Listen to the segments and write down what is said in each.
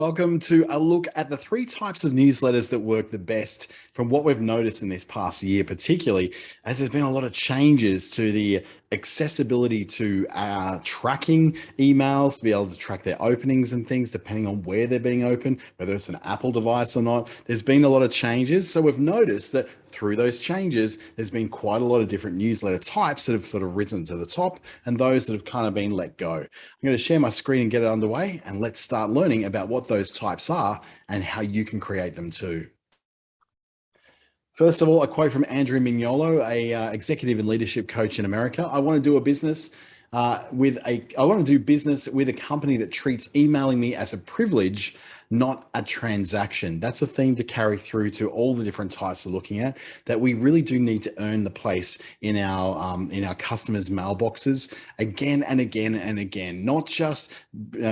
Welcome to a look at the three types of newsletters that work the best from what we've noticed in this past year, particularly as there's been a lot of changes to the accessibility to tracking emails, to be able to track their openings and things depending on where they're being opened, whether it's an Apple device or not. There's been a lot of changes. So we've noticed that through those changes, there's been quite a lot of different newsletter types that have sort of risen to the top and those that have kind of been let go. I'm going to share my screen and get it underway, and let's start learning about what those types are and how you can create them too. First of all, a quote from Andrew Mignolo, a executive and leadership coach in America. I want to do business with a company that treats emailing me as a privilege, not a transaction. That's a theme to carry through to all the different types we're looking at, that we really do need to earn the place in our customers' mailboxes again and again and again, not just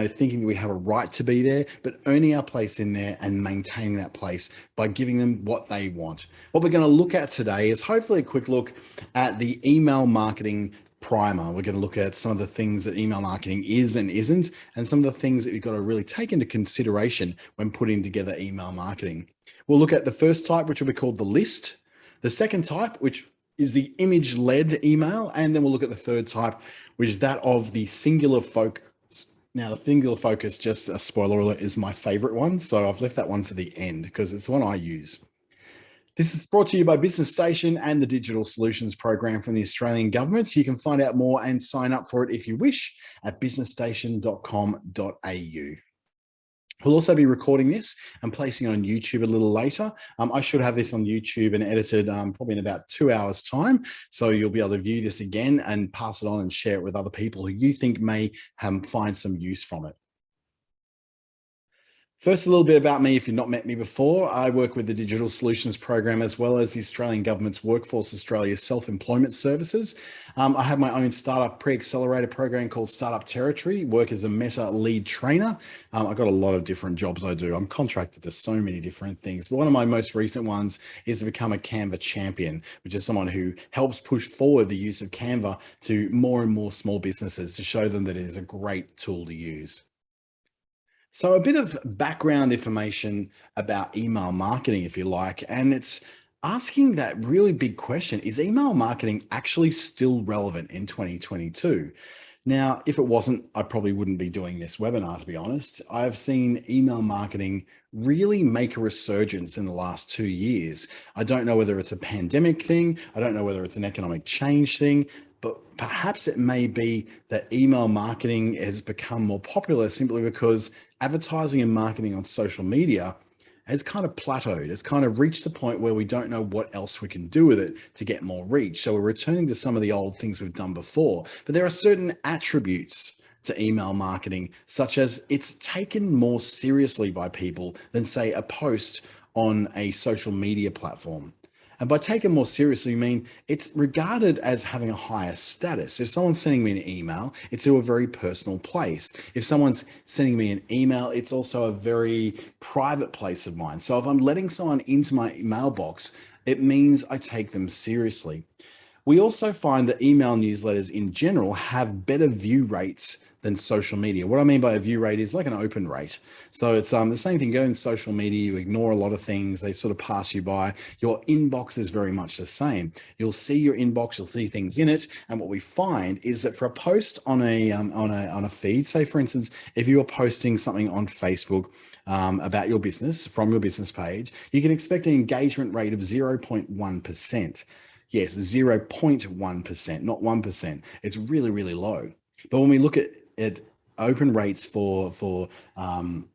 thinking that we have a right to be there, but earning our place in there and maintaining that place by giving them what they want. What we're going to look at today is hopefully a quick look at the email marketing primer. We're going to look at some of the things that email marketing is and isn't, and some of the things that you've got to really take into consideration when putting together email marketing. We'll look at the first type, which will be called the list, the second type, which is the image-led email, and then we'll look at the third type, which is that of the singular focus. Now, the singular focus, just a spoiler alert, is my favorite one, so I've left that one for the end because it's the one I use. This is brought to you by Business Station and the Digital Solutions Program from the Australian Government. You can find out more and sign up for it if you wish at businessstation.com.au. We'll also be recording this and placing it on YouTube a little later. I should have this on YouTube and edited probably in about 2 hours' time. So you'll be able to view this again and pass it on and share it with other people who you think may find some use from it. First, a little bit about me if you've not met me before. I work with the Digital Solutions Program as well as the Australian Government's Workforce Australia Self-Employment Services. I have my own startup pre-accelerator program called Startup Territory, work as a Meta lead trainer. I've got a lot of different jobs I do. I'm contracted to so many different things. But one of my most recent ones is to become a Canva champion, which is someone who helps push forward the use of Canva to more and more small businesses to show them that it is a great tool to use. So a bit of background information about email marketing, if you like, and it's asking that really big question, is email marketing actually still relevant in 2022? Now, if it wasn't, I probably wouldn't be doing this webinar, to be honest. I've seen email marketing really make a resurgence in the last 2 years. I don't know whether it's a pandemic thing. I don't know whether it's an economic change thing. But perhaps it may be that email marketing has become more popular simply because advertising and marketing on social media has kind of plateaued. It's kind of reached the point where we don't know what else we can do with it to get more reach. So we're returning to some of the old things we've done before. But there are certain attributes to email marketing, such as it's taken more seriously by people than, say, a post on a social media platform. And by taking more seriously, I mean it's regarded as having a higher status. If someone's sending me an email, it's to a very personal place. If someone's sending me an email, it's also a very private place of mine. So if I'm letting someone into my mailbox, it means I take them seriously. We also find that email newsletters in general have better view rates than social media. What I mean by a view rate is like an open rate. So it's the same thing. Go in social media, you ignore a lot of things. They sort of pass you by. Your inbox is very much the same. You'll see your inbox, you'll see things in it. And what we find is that for a post on a feed, say for instance, if you're posting something on Facebook about your business from your business page, you can expect an engagement rate of 0.1%. Yes, 0.1%, not 1%. It's really, really low. But when we look at open rates for email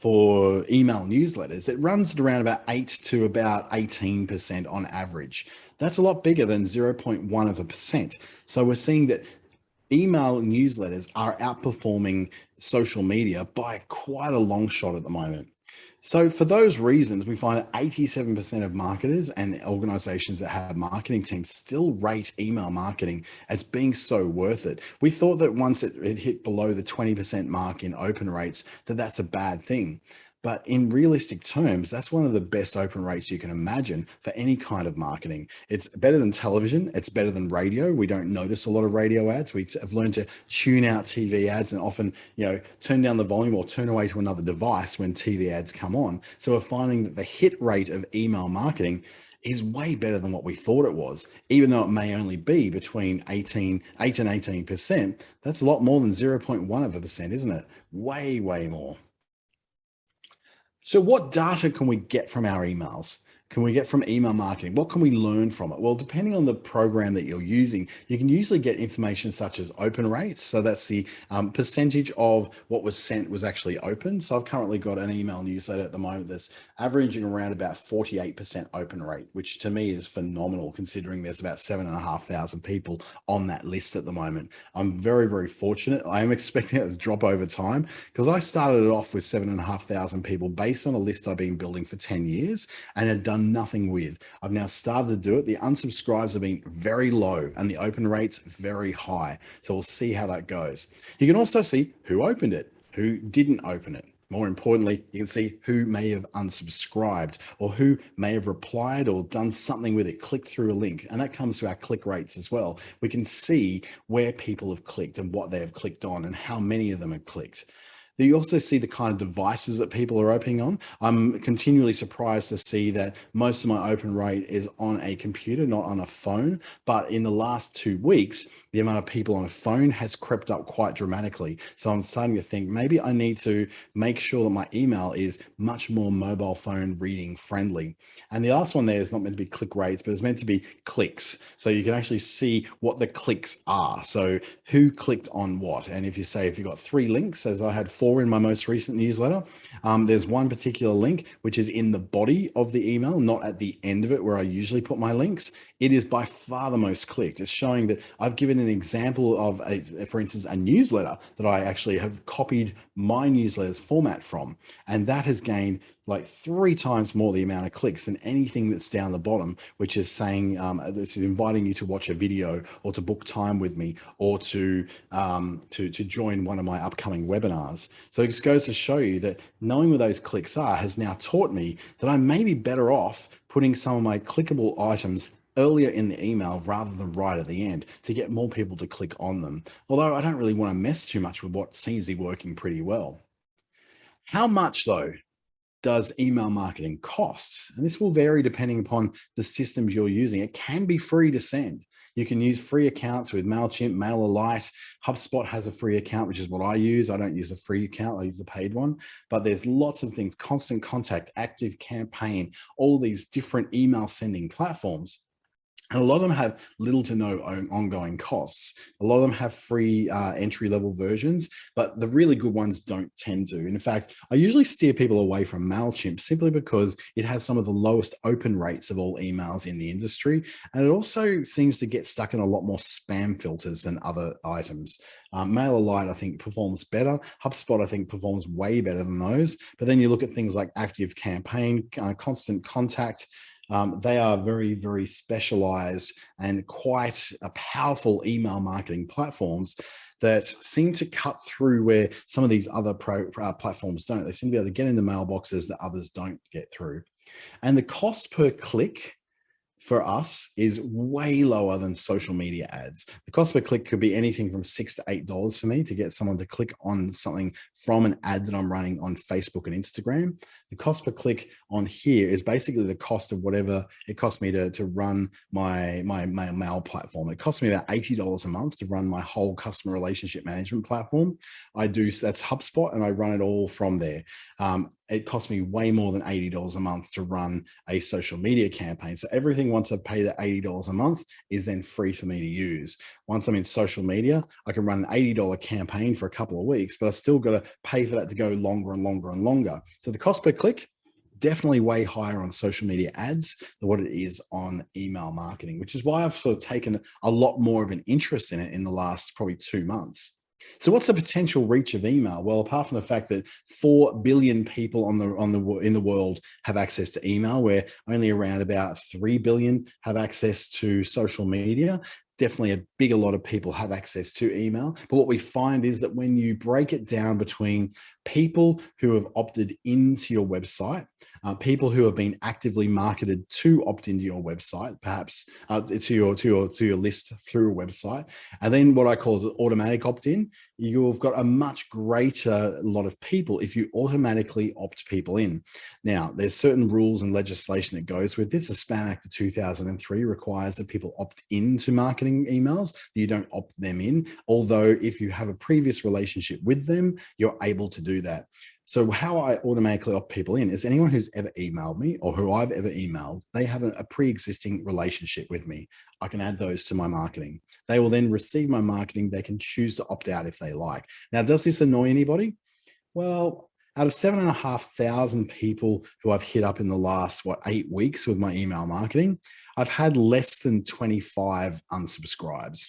newsletters, it runs at around about 8 to about 18% on average. That's a lot bigger than 0.1%. So we're seeing that email newsletters are outperforming social media by quite a long shot at the moment. So for those reasons, we find that 87% of marketers and organizations that have marketing teams still rate email marketing as being so worth it. We thought that once it hit below the 20% mark in open rates, that that's a bad thing. But in realistic terms, that's one of the best open rates you can imagine for any kind of marketing. It's better than television. It's better than radio. We don't notice a lot of radio ads. We have learned to tune out TV ads and often, turn down the volume or turn away to another device when TV ads come on. So we're finding that the hit rate of email marketing is way better than what we thought it was, even though it may only be between 8 and 18%. That's a lot more than 0.1%, isn't it? Way, way more. So what data can we get from our emails? Can we get from email marketing? What can we learn from it? Well, depending on the program that you're using, you can usually get information such as open rates. So that's the percentage of what was sent was actually open. So I've currently got an email newsletter at the moment that's averaging around about 48% open rate, which to me is phenomenal considering there's about 7,500 people on that list at the moment. I'm very, very fortunate. I am expecting it to drop over time because I started it off with 7,500 people based on a list I've been building for 10 years and had done nothing with. I've now started to do it. The unsubscribes have been very low and the open rates very high. So we'll see how that goes. You can also see who opened it, who didn't open it. More importantly, you can see who may have unsubscribed or who may have replied or done something with it, clicked through a link. And that comes to our click rates as well. We can see where people have clicked and what they have clicked on and how many of them have clicked. You also see the kind of devices that people are opening on. I'm continually surprised to see that most of my open rate is on a computer, not on a phone. But in the last 2 weeks, the amount of people on a phone has crept up quite dramatically. So I'm starting to think maybe I need to make sure that my email is much more mobile phone reading friendly. And the last one there is not meant to be click rates, but it's meant to be clicks. So you can actually see what the clicks are. So who clicked on what. And if you've got 3 links, as I had 4 in my most recent newsletter, there's one particular link which is in the body of the email, not at the end of it where I usually put my links. It is by far the most clicked. It's showing that I've given an example of, for instance, a newsletter that I actually have copied my newsletter's format from, and that has gained like 3 times more the amount of clicks than anything that's down the bottom, which is saying this is inviting you to watch a video or to book time with me or to join one of my upcoming webinars. So it just goes to show you that knowing where those clicks are has now taught me that I may be better off putting some of my clickable items earlier in the email rather than right at the end to get more people to click on them. Although I don't really want to mess too much with what seems to be working pretty well. How much though does email marketing cost? And this will vary depending upon the systems you're using. It can be free to send. You can use free accounts with MailChimp, MailerLite. HubSpot has a free account, which is what I use. I don't use a free account, I use the paid one. But there's lots of things, Constant Contact, Active Campaign, all these different email sending platforms. And a lot of them have little to no ongoing costs. A lot of them have free entry-level versions, but the really good ones don't tend to. In fact, I usually steer people away from MailChimp simply because it has some of the lowest open rates of all emails in the industry. And it also seems to get stuck in a lot more spam filters than other items. MailerLite, I think, performs better. HubSpot, I think, performs way better than those. But then you look at things like Active Campaign, Constant Contact. They are very, very specialized and quite powerful email marketing platforms that seem to cut through where some of these other platforms don't. They seem to be able to get into mailboxes that others don't get through. And the cost per click for us is way lower than social media ads. The cost per click could be anything from $6 to $8 for me to get someone to click on something from an ad that I'm running on Facebook and Instagram. The cost per click on here is basically the cost of whatever it costs me to run my mail platform. It costs me about $80 a month to run my whole customer relationship management platform. That's HubSpot, and I run it all from there. It costs me way more than $80 a month to run a social media campaign. So everything, once I pay that $80 a month, is then free for me to use. Once I'm in social media, I can run an $80 campaign for a couple of weeks, but I still got to pay for that to go longer and longer and longer. So the cost per click, definitely way higher on social media ads than what it is on email marketing, which is why I've sort of taken a lot more of an interest in it in the last probably 2 months. So what's the potential reach of email? Well, apart from the fact that 4 billion people in the world have access to email, where only around about 3 billion have access to social media, definitely a lot of people have access to email. But what we find is that when you break it down between people who have opted into your website, people who have been actively marketed to opt into your website, perhaps to your list through a website, and then what I call is an automatic opt-in, you've got a much greater lot of people if you automatically opt people in. Now, there's certain rules and legislation that goes with this. The Spam Act of 2003 requires that people opt into marketing emails, that you don't opt them in. Although if you have a previous relationship with them, you're able to do that. So how I automatically opt people in is anyone who's ever emailed me or who I've ever emailed, they have a pre-existing relationship with me. I can add those to my marketing. They will then receive my marketing. They can choose to opt out if they like. Now, does this annoy anybody? Well, out of 7,500 people who I've hit up in the last, 8 weeks with my email marketing, I've had less than 25 unsubscribes.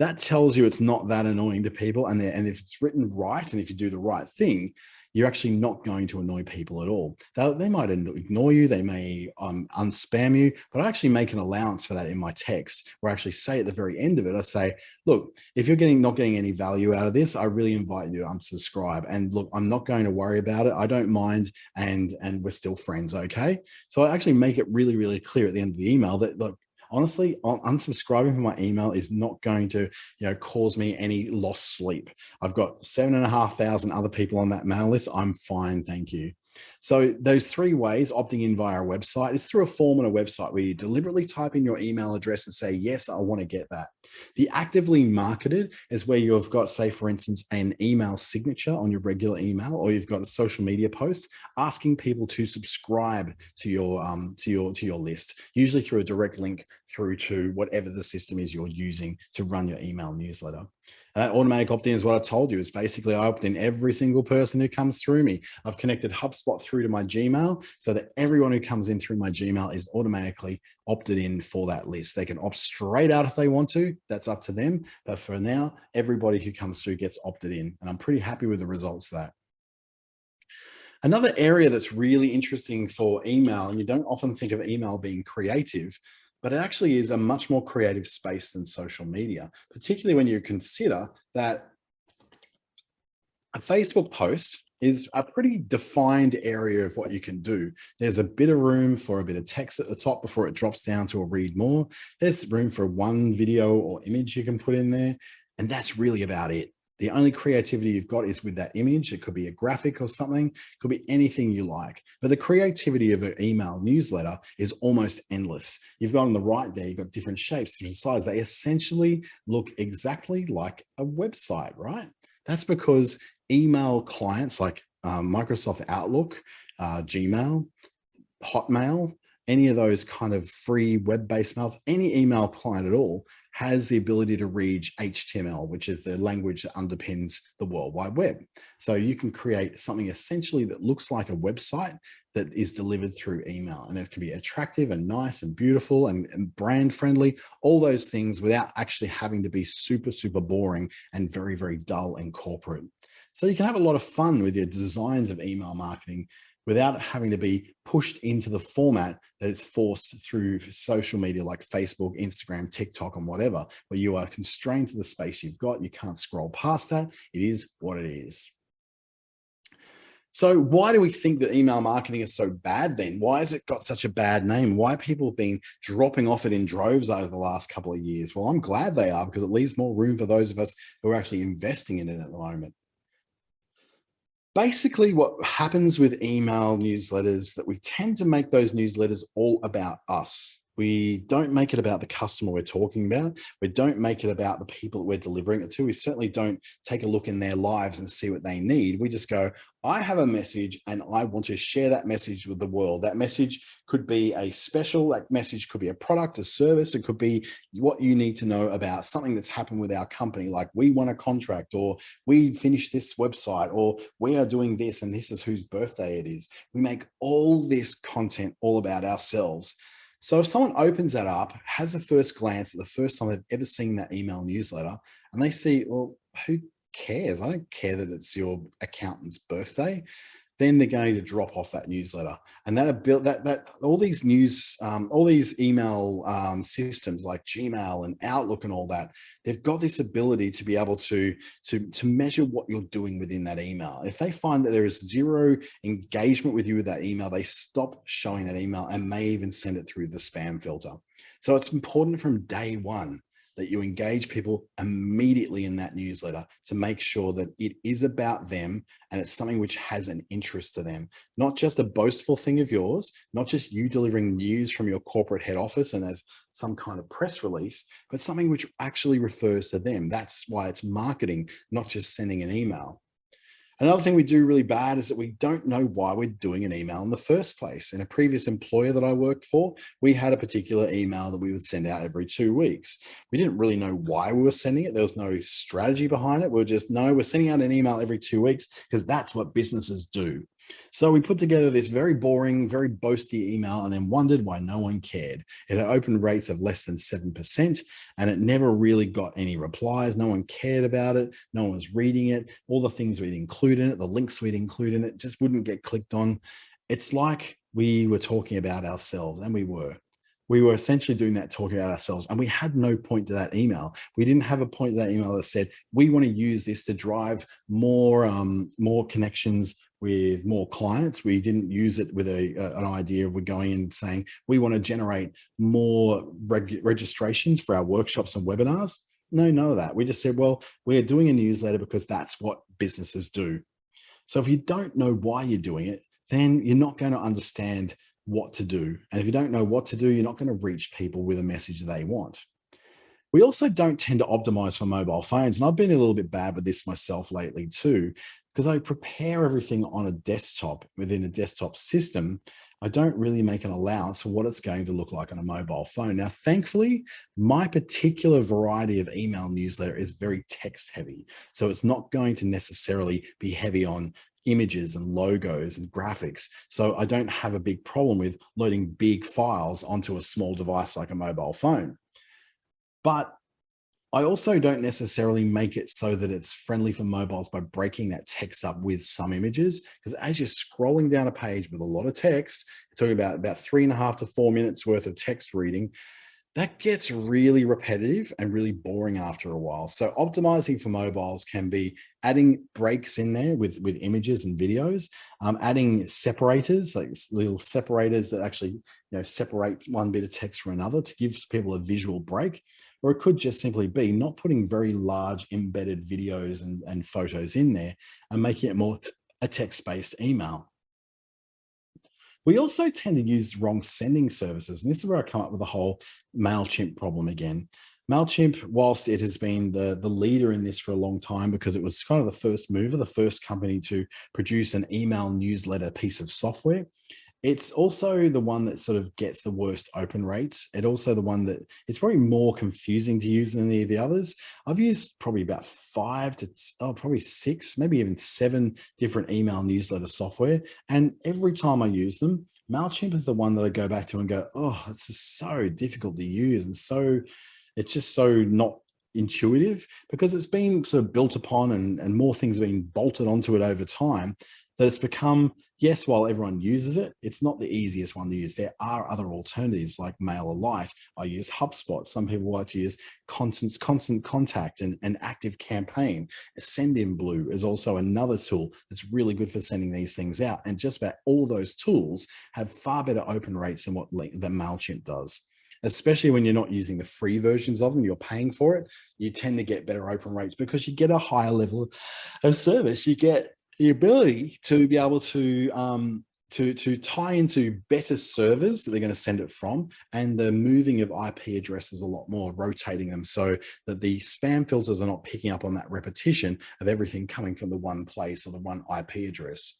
That tells you it's not that annoying to people. And if it's written right, and if you do the right thing, you're actually not going to annoy people at all. They might ignore you, they may unspam you, but I actually make an allowance for that in my text, where I actually say at the very end of it, I say, look, if you're not getting any value out of this, I really invite you to unsubscribe. And look, I'm not going to worry about it. I don't mind, and we're still friends, okay? So I actually make it really, really clear at the end of the email that, look, honestly, unsubscribing from my email is not going to, cause me any lost sleep. I've got 7,500 other people on that mail list. I'm fine, thank you. So those 3 ways, opting in via a website, it's through a form on a website where you deliberately type in your email address and say, yes, I want to get that. The actively marketed is where you've got, say, for instance, an email signature on your regular email, or you've got a social media post asking people to subscribe to your list, usually through a direct link through to whatever the system is you're using to run your email newsletter. That automatic opt-in is what I told you. It's basically I opt in every single person who comes through me. I've connected HubSpot through to my Gmail so that everyone who comes in through my Gmail is automatically opted in for that list. They can opt straight out if they want to. That's up to them. But for now, everybody who comes through gets opted in. And I'm pretty happy with the results of that. Another area that's really interesting for email, and you don't often think of email being creative, but it actually is a much more creative space than social media, particularly when you consider that a Facebook post is a pretty defined area of what you can do. There's a bit of room for a bit of text at the top before it drops down to a read more. There's room for one video or image you can put in there, and that's really about it. The only creativity you've got is with that image. It could be a graphic or something. It could be anything you like. But the creativity of an email newsletter is almost endless. You've got on the right there, you've got different shapes, different sizes. They essentially look exactly like a website, right? That's because email clients like Microsoft Outlook, Gmail, Hotmail, any of those kind of free web-based mails, any email client at all has the ability to read HTML, which is the language that underpins the World Wide Web. So you can create something essentially that looks like a website that is delivered through email. And it can be attractive and nice and beautiful and brand friendly, all those things without actually having to be super, super boring and very, very dull and corporate. So you can have a lot of fun with your designs of email marketing without having to be pushed into the format that it's forced through social media like Facebook, Instagram, TikTok, and whatever, where you are constrained to the space you've got. You can't scroll past that. It is what it is. So why do we think that email marketing is so bad then? Why has it got such a bad name? Why have people been dropping off it in droves over the last couple of years? Well, I'm glad they are, because it leaves more room for those of us who are actually investing in it at the moment. Basically, what happens with email newsletters that we tend to make those newsletters all about us. We don't make it about the customer we're talking about. We don't make it about the people that we're delivering it to. We certainly don't take a look in their lives and see what they need. We just go, I have a message and I want to share that message with the world. That message could be a special, that message could be a product, a service. It could be what you need to know about something that's happened with our company, like we won a contract, or we finished this website, or we are doing this and this is whose birthday it is. We make all this content all about ourselves. So if someone opens that up, has a first glance at the first time they've ever seen that email newsletter, and they see, well, who cares? I don't care that it's your accountant's birthday. then they're going to drop off that newsletter. And that all these all these email systems like Gmail and Outlook and all that, they've got this ability to be able to measure what you're doing within that email. If they find that there is zero engagement with you with that email, they stop showing that email and may even send it through the spam filter. So it's important from day one that you engage people immediately in that newsletter to make sure that it is about them and it's something which has an interest to them, not just a boastful thing of yours, not just you delivering news from your corporate head office and as some kind of press release, but something which actually refers to them. That's why it's marketing, not just sending an email. Another thing we do really bad is that we don't know why we're doing an email in the first place. In a previous employer that I worked for, we had a particular email that we would send out every 2 weeks. We didn't really know why we were sending it. There was no strategy behind it. We were just, no, we're sending out an email every 2 weeks because that's what businesses do. So we put together this very boring, very boasty email and then wondered why no one cared. It had open rates of less than 7% and it never really got any replies. No one cared about it. No one was reading it. All the things we'd include in it, the links we'd include in it just wouldn't get clicked on. It's like we were talking about ourselves, and we were. We were essentially doing that, talking about ourselves, and we had no point to that email. We didn't have a point to that email that said, we want to use this to drive more connections with more clients. We didn't use it with an idea of we're going and saying, we want to generate more registrations for our workshops and webinars. No, none of that. We just said, well, we're doing a newsletter because that's what businesses do. So if you don't know why you're doing it, then you're not going to understand what to do. And if you don't know what to do, you're not going to reach people with a message they want. We also don't tend to optimize for mobile phones. And I've been a little bit bad with this myself lately too, because I prepare everything on a desktop within a desktop system. I don't really make an allowance for what it's going to look like on a mobile phone. Now, thankfully, my particular variety of email newsletter is very text heavy. So it's not going to necessarily be heavy on images and logos and graphics. So I don't have a big problem with loading big files onto a small device like a mobile phone. But I also don't necessarily make it so that it's friendly for mobiles by breaking that text up with some images, because as you're scrolling down a page with a lot of text, talking about 3.5 to 4 minutes worth of text reading, that gets really repetitive and really boring after a while. So optimizing for mobiles can be adding breaks in there with images and videos, adding separators, like little separators that actually separate one bit of text from another to give people a visual break. Or it could just simply be not putting very large embedded videos and photos in there and making it more a text-based email. We also tend to use wrong sending services. And this is where I come up with the whole MailChimp problem again. MailChimp, whilst it has been the leader in this for a long time because it was kind of the first mover, the first company to produce an email newsletter piece of software, it's also the one that sort of gets the worst open rates. It's also the one that it's probably more confusing to use than any of the others. I've used probably about 5 to probably 6, maybe even 7 different email newsletter software. And every time I use them, MailChimp is the one that I go back to and go, oh, it's just so difficult to use. And it's just so not intuitive because it's been sort of built upon and more things have been bolted onto it over time, that it's become, yes, while everyone uses it, it's not the easiest one to use. There are other alternatives like MailerLite. I use HubSpot. Some people like to use Constant Contact and Active Campaign. Sendinblue is also another tool that's really good for sending these things out. And just about all those tools have far better open rates than what MailChimp does. Especially when you're not using the free versions of them, you're paying for it, you tend to get better open rates because you get a higher level of service. You get the ability to be able to tie into better servers that they're going to send it from, and the moving of IP addresses a lot more, rotating them so that the spam filters are not picking up on that repetition of everything coming from the one place or the one IP address.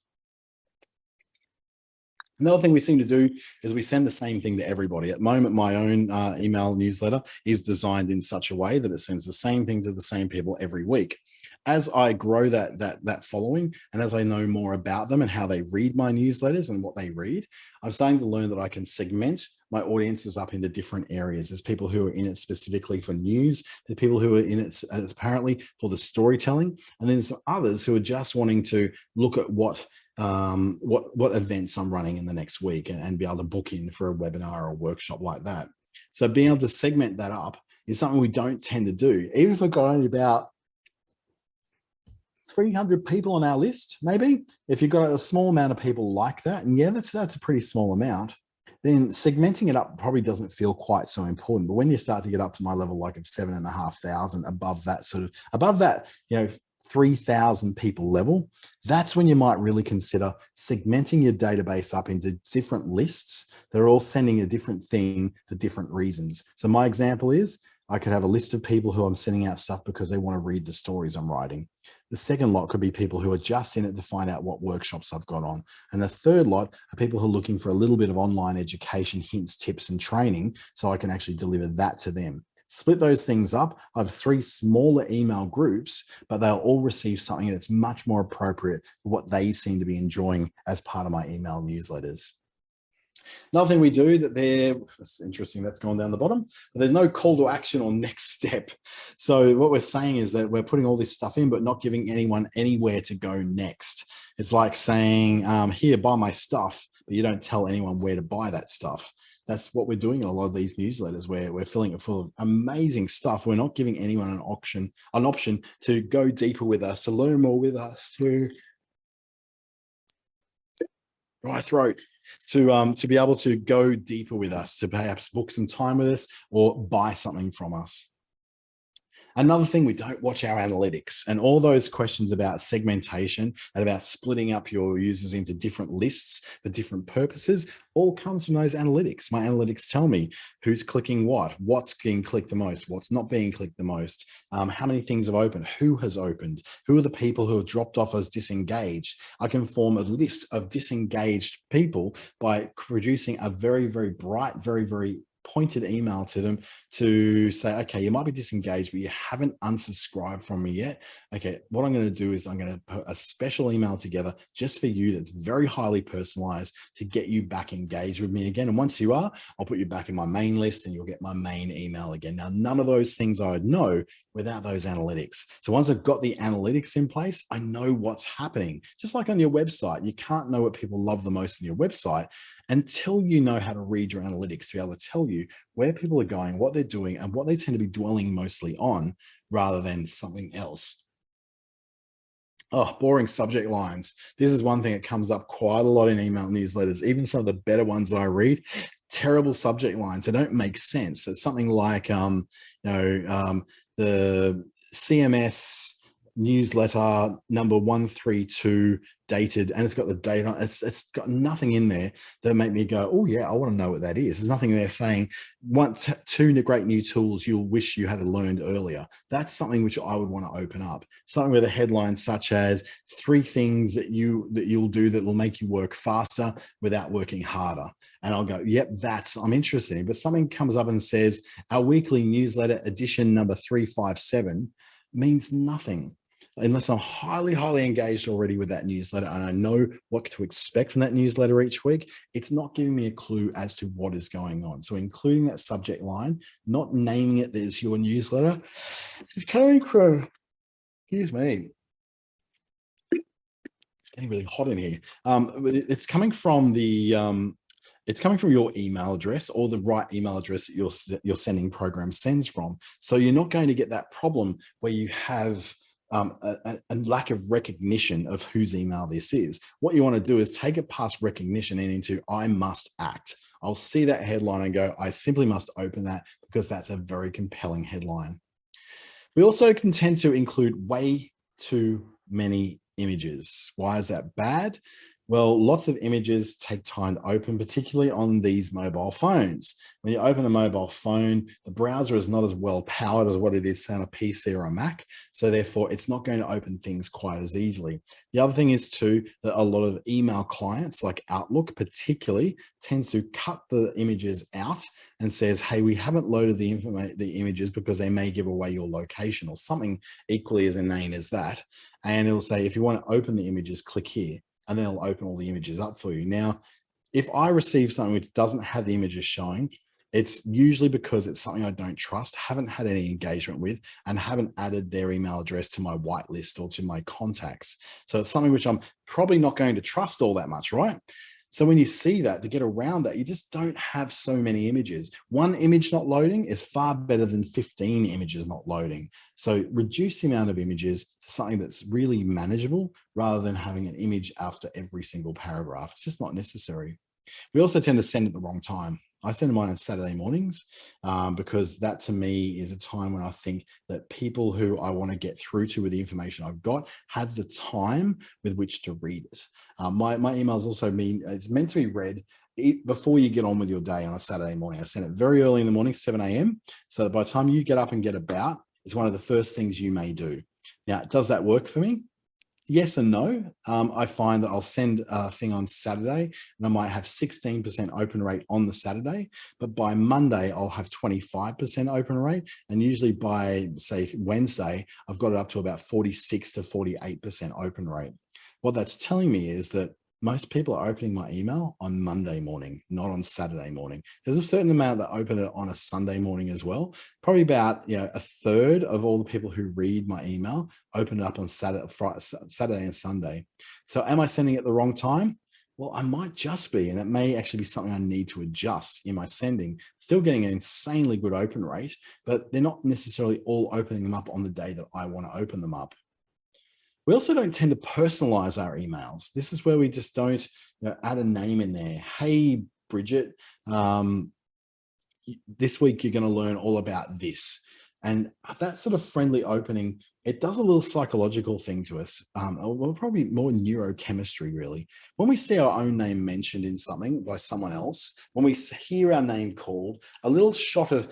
Another thing we seem to do is we send the same thing to everybody. At the moment, my own email newsletter is designed in such a way that it sends the same thing to the same people every week. As I grow that following, and as I know more about them and how they read my newsletters and what they read, I'm starting to learn that I can segment my audiences up into different areas. There's people who are in it specifically for news. There's people who are in it apparently for the storytelling. And then there's others who are just wanting to look at what what events I'm running in the next week, and be able to book in for a webinar or a workshop like that. So being able to segment that up is something we don't tend to do. Even if we've got only about 300 people on our list, maybe, if you've got a small amount of people like that, and yeah, that's a pretty small amount, then segmenting it up probably doesn't feel quite so important. But when you start to get up to my level, like of 7,500, above that, 3,000 people level, that's when you might really consider segmenting your database up into different lists. They're all sending a different thing for different reasons. So my example is, I could have a list of people who I'm sending out stuff because they want to read the stories I'm writing. The second lot could be people who are just in it to find out what workshops I've got on. And the third lot are people who are looking for a little bit of online education, hints, tips, and training, so I can actually deliver that to them. Split those things up. I have 3 smaller email groups, but they'll all receive something that's much more appropriate for what they seem to be enjoying as part of my email newsletters. Another thing we do that's interesting, that's gone down the bottom, but there's no call to action or next step. So what we're saying is that we're putting all this stuff in, but not giving anyone anywhere to go next. It's like saying, here, buy my stuff, but you don't tell anyone where to buy that stuff. That's what we're doing in a lot of these newsletters, where we're filling it full of amazing stuff. We're not giving anyone an option to go deeper with us, to learn more with us, to my throat, to be able to go deeper with us, to perhaps book some time with us or buy something from us. Another thing, we don't watch our analytics, and all those questions about segmentation and about splitting up your users into different lists for different purposes all comes from those analytics. My analytics tell me who's clicking what's being clicked the most, what's not being clicked the most, how many things have opened, who has opened, who are the people who have dropped off as disengaged. I can form a list of disengaged people by producing a very, very bright, very, very pointed email to them to say, okay, you might be disengaged, but you haven't unsubscribed from me yet. Okay, what I'm going to do is I'm going to put a special email together just for you that's very highly personalized to get you back engaged with me again. And once you are, I'll put you back in my main list and you'll get my main email again. Now, none of those things I would know without those analytics. So once I've got the analytics in place, I know what's happening. Just like on your website, you can't know what people love the most on your website until you know how to read your analytics to be able to tell you where people are going, what they're doing, and what they tend to be dwelling mostly on rather than something else. Oh, boring subject lines. This is one thing that comes up quite a lot in email newsletters, even some of the better ones that I read. Terrible subject lines. They don't make sense. It's something like, the CMS newsletter number 132 dated, and it's got the date on it. It's got nothing in there that make me go, oh yeah, I want to know what that is. There's nothing there saying two great new tools you'll wish you had learned earlier. That's something which I would want to open up. Something with a headline such as 3 things that you'll do that will make you work faster without working harder. And I'll go, yep, I'm interested in. But something comes up and says our weekly newsletter edition number 357 means nothing unless I'm highly, highly engaged already with that newsletter and I know what to expect from that newsletter each week. It's not giving me a clue as to what is going on. So including that subject line, not naming it as your newsletter, it's coming from, excuse me, it's getting really hot in here. It's coming from your email address, or the right email address that your sending program sends from. So you're not going to get that problem where you have a lack of recognition of whose email this is. What you want to do is take it past recognition and into I must act. I'll see that headline and go, I simply must open that because that's a very compelling headline. We also can tend to include way too many images. Why is that bad? Well, lots of images take time to open, particularly on these mobile phones. When you open a mobile phone, the browser is not as well powered as what it is on a PC or a Mac. So therefore, it's not going to open things quite as easily. The other thing is too, that a lot of email clients like Outlook particularly tends to cut the images out and says, hey, we haven't loaded the images because they may give away your location or something equally as inane as that. And it'll say, if you want to open the images, click here. And then it'll open all the images up for you. Now, if I receive something which doesn't have the images showing, It's usually because it's something I don't trust, haven't had any engagement with, and haven't added their email address to my whitelist or to my contacts. So it's something which I'm probably not going to trust all that much, right? So when you see that, to get around that, you just don't have so many images. One image not loading is far better than 15 images not loading. So reduce the amount of images to something that's really manageable rather than having an image after every single paragraph. It's just not necessary. We also tend to send at the wrong time. I send mine on Saturday mornings because that to me is a time when I think that people who I want to get through to with the information I've got have the time with which to read it. My emails also mean it's meant to be read before you get on with your day on a Saturday morning. I send it very early in the morning, 7 a.m. So that by the time you get up and get about, it's one of the first things you may do. Now, does that work for me? Yes and no. I find that I'll send a thing on Saturday and I might have 16% open rate on the Saturday, but by Monday, I'll have 25% open rate. And usually by, say, Wednesday, I've got it up to about 46 to 48% open rate. What that's telling me is that most people are opening my email on Monday morning, not on Saturday morning. There's a certain amount that open it on a Sunday morning as well. Probably about a third of all the people who read my email open it up on Saturday and Sunday. So am I sending it at the wrong time? Well, I might just be, and it may actually be something I need to adjust in my sending. Still getting an insanely good open rate, but they're not necessarily all opening them up on the day that I want to open them up. We also don't tend to personalize our emails. This is where we just don't add a name in there. Hey, Bridget, this week you're going to learn all about this. And that sort of friendly opening, it does a little psychological thing to us. Well, probably more neurochemistry, really. When we see our own name mentioned in something by someone else, when we hear our name called, a little shot of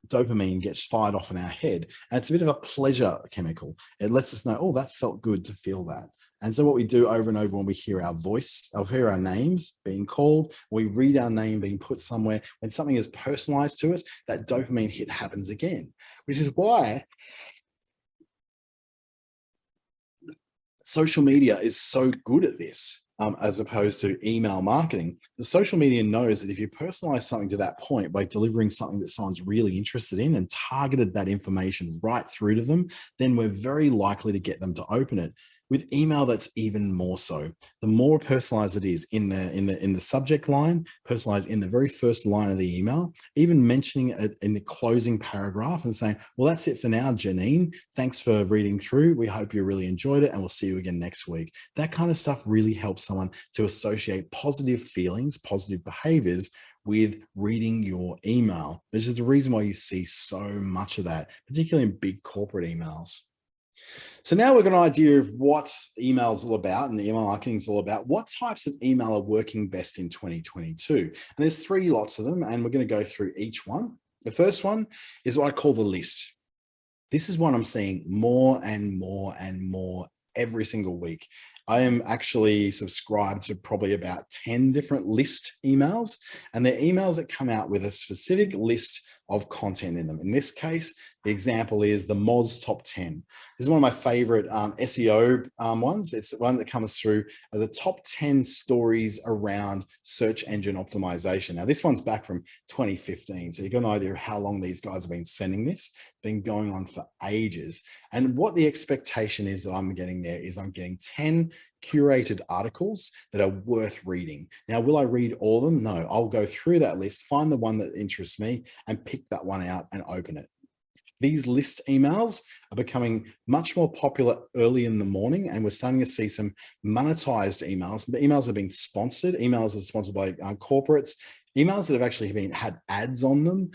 dopamine gets fired off in our head. And it's a bit of a pleasure chemical. It lets us know, oh, that felt good to feel that. And so what we do over and over when we hear our voice, or hear our names being called, we read our name being put somewhere, when something is personalized to us, that dopamine hit happens again, which is why social media is so good at this. As opposed to email marketing. The social media knows that if you personalize something to that point by delivering something that someone's really interested in and targeted that information right through to them, then we're very likely to get them to open it. With email, that's even more so. The more personalized it is in the subject line, personalized in the very first line of the email, even mentioning it in the closing paragraph and saying, well, that's it for now, Janine. Thanks for reading through. We hope you really enjoyed it and we'll see you again next week. That kind of stuff really helps someone to associate positive feelings, positive behaviors with reading your email, which is the reason why you see so much of that, particularly in big corporate emails. So now we've got an idea of what email is all about and the email marketing is all about. What types of email are working best in 2022? And there's 3 lots of them, and we're going to go through each one. The first one is what I call the list. This is one I'm seeing more and more and more every single week. I am actually subscribed to probably about 10 different list emails, and they're emails that come out with a specific list of content in them. In this case, the example is the Moz Top 10. This is one of my favorite SEO ones. It's one that comes through as a top 10 stories around search engine optimization. Now, this one's back from 2015, so you've got an idea of how long these guys have been sending this. It's been going on for ages. And what the expectation is that I'm getting there is I'm getting 10 curated articles that are worth reading. Now, will I read all of them? No, I'll go through that list, find the one that interests me and pick that one out and open it. These list emails are becoming much more popular early in the morning, and we're starting to see some monetized emails. Emails are being sponsored, emails are sponsored by corporates, emails that have actually had ads on them,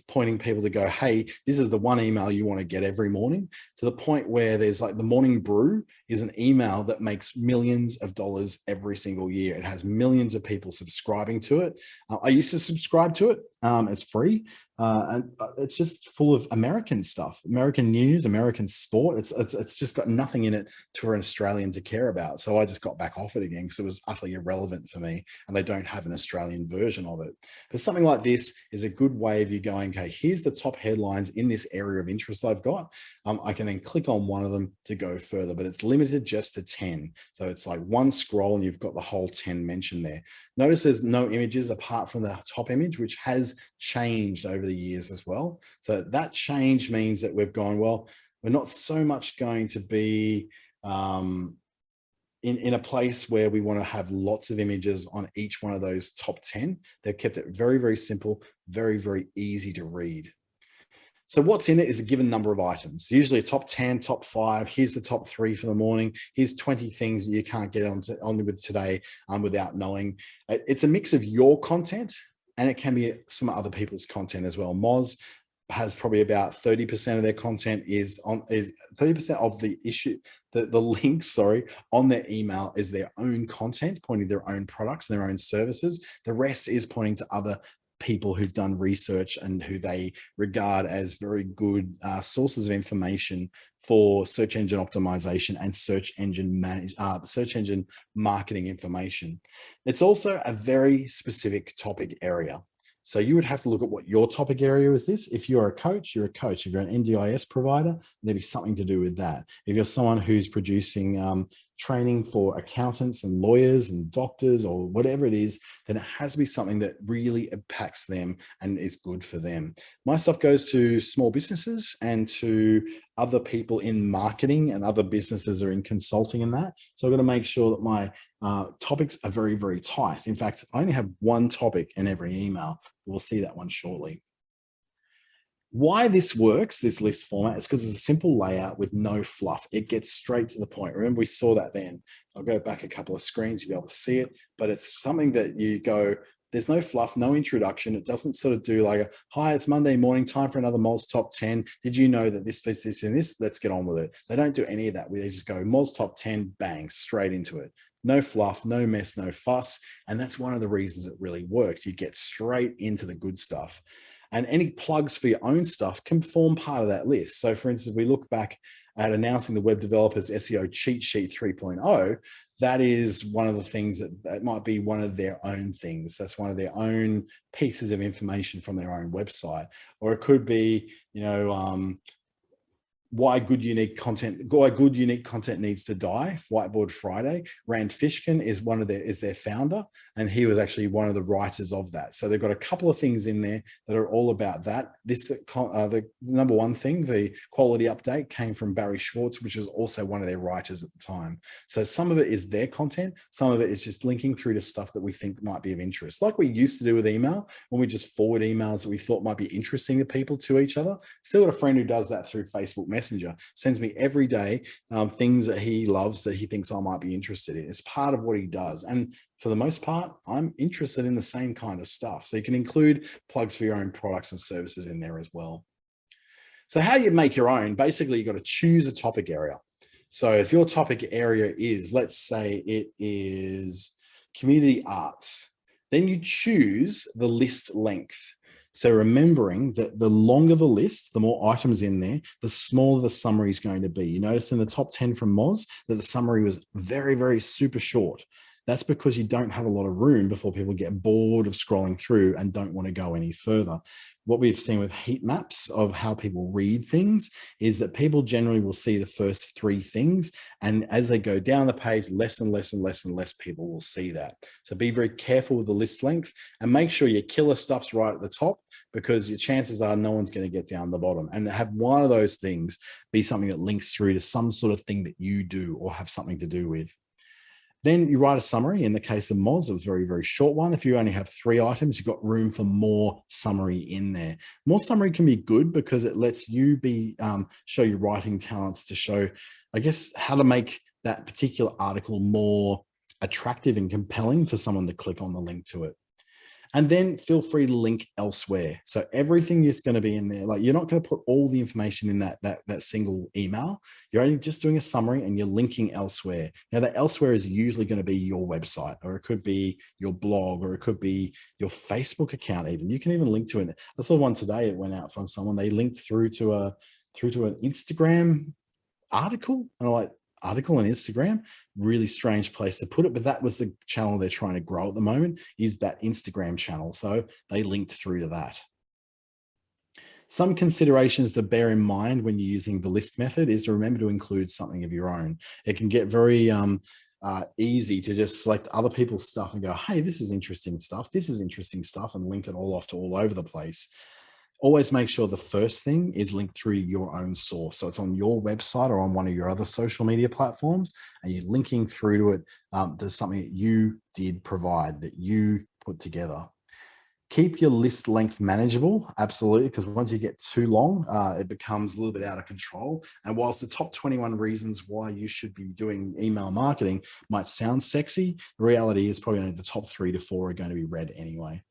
pointing people to go, hey, this is the one email you want to get every morning, to the point where there's like the Morning Brew is an email that makes millions of dollars every single year. It has millions of people subscribing to it. I used to subscribe to it. It's free. And it's just full of American stuff, American news, American sport. It's just got nothing in it for an Australian to care about. So I just got back off it again because it was utterly irrelevant for me, and they don't have an Australian version. version of it. But something like this is a good way of you going, okay, here's the top headlines in this area of interest I've got. I can then click on one of them to go further, but it's limited just to 10. So it's like one scroll and you've got the whole 10 mentioned there. Notice there's no images apart from the top image, which has changed over the years as well. So that change means that we've gone, well, we're not so much going to be in a place where we want to have lots of images on each one of those top 10. They've kept it very, very simple, very, very easy to read. So what's in it is a given number of items, usually a top 10, top 5. Here's the top 3 for the morning. Here's 20 things you can't get on with today without knowing. It's a mix of your content, and it can be some other people's content as well. Moz has probably about 30% of their content is 30% of the issue, the links, sorry, on their email is their own content, pointing to their own products and their own services. The rest is pointing to other people who've done research and who they regard as very good sources of information for search engine optimization and search engine marketing information. It's also a very specific topic area. So you would have to look at what your topic area is this. If you're a coach, you're a coach. If you're an NDIS provider, there'd be something to do with that. If you're someone who's producing training for accountants and lawyers and doctors or whatever it is, then it has to be something that really impacts them and is good for them. My stuff goes to small businesses and to other people in marketing, and other businesses are in consulting and that. So I've got to make sure that my topics are very, very tight. In fact, I only have one topic in every email. We'll see that one shortly. Why this works, this list format, is because it's a simple layout with no fluff. It gets straight to the point. Remember, we saw that then. I'll go back a couple of screens, you'll be able to see it, but it's something that you go, there's no fluff, no introduction. It doesn't sort of do like hi, it's Monday morning, time for another Moz Top 10. Did you know that this, and this? Let's get on with it. They don't do any of that. They just go Moz Top 10, bang, straight into it. No fluff, no mess, no fuss. And that's one of the reasons it really works. You get straight into the good stuff. And any plugs for your own stuff can form part of that list. So for instance, we look back at announcing the Web Developers SEO Cheat Sheet 3.0, that is one of the things that might be one of their own things. That's one of their own pieces of information from their own website. Or it could be, why good unique content needs to die. Whiteboard Friday. Rand Fishkin is their founder, and he was actually one of the writers of that. So they've got a couple of things in there that are all about that. The number one thing, the quality update, came from Barry Schwartz, which is also one of their writers at the time. So some of it is their content, some of it is just linking through to stuff that we think might be of interest, like we used to do with email, when we just forward emails that we thought might be interesting to people to each other. Still got a friend who does that through Facebook Messenger, sends me every day things that he loves that he thinks I might be interested in. It's part of what he does. And for the most part, I'm interested in the same kind of stuff. So you can include plugs for your own products and services in there as well. So how you make your own, basically you've got to choose a topic area. So if your topic area is, let's say it is community arts, then you choose the list length. So remembering that the longer the list, the more items in there, the smaller the summary is going to be. You notice in the top 10 from Moz that the summary was very, very super short. That's because you don't have a lot of room before people get bored of scrolling through and don't want to go any further. What we've seen with heat maps of how people read things is that people generally will see the first 3 things. And as they go down the page, less and less and less and less people will see that. So be very careful with the list length and make sure your killer stuff's right at the top, because your chances are no one's going to get down the bottom. And have one of those things be something that links through to some sort of thing that you do or have something to do with. Then you write a summary. In the case of Moz, it was a very, very short one. If you only have 3 items, you've got room for more summary in there. More summary can be good because it lets you show your writing talents to show, I guess, how to make that particular article more attractive and compelling for someone to click on the link to it. And then feel free to link elsewhere. So everything is going to be in there. Like, you're not going to put all the information in that single email. You're only just doing a summary and you're linking elsewhere. Now, that elsewhere is usually going to be your website, or it could be your blog, or it could be your Facebook account even. You can even link to it. I saw one today, it went out from someone. They linked through to an Instagram article. And I'm like, article on Instagram, really strange place to put it, but that was the channel they're trying to grow at the moment, is that Instagram channel. So they linked through to that. Some considerations to bear in mind when you're using the list method is to remember to include something of your own. It can get very easy to just select other people's stuff and go, hey, this is interesting stuff. This is interesting stuff, and link it all off to all over the place. Always make sure the first thing is linked through your own source. So it's on your website or on one of your other social media platforms, and you're linking through to it. There's something that you did provide, that you put together. Keep your list length manageable, absolutely, because once you get too long, it becomes a little bit out of control. And whilst the top 21 reasons why you should be doing email marketing might sound sexy, the reality is probably only the top 3 to 4 are going to be read anyway.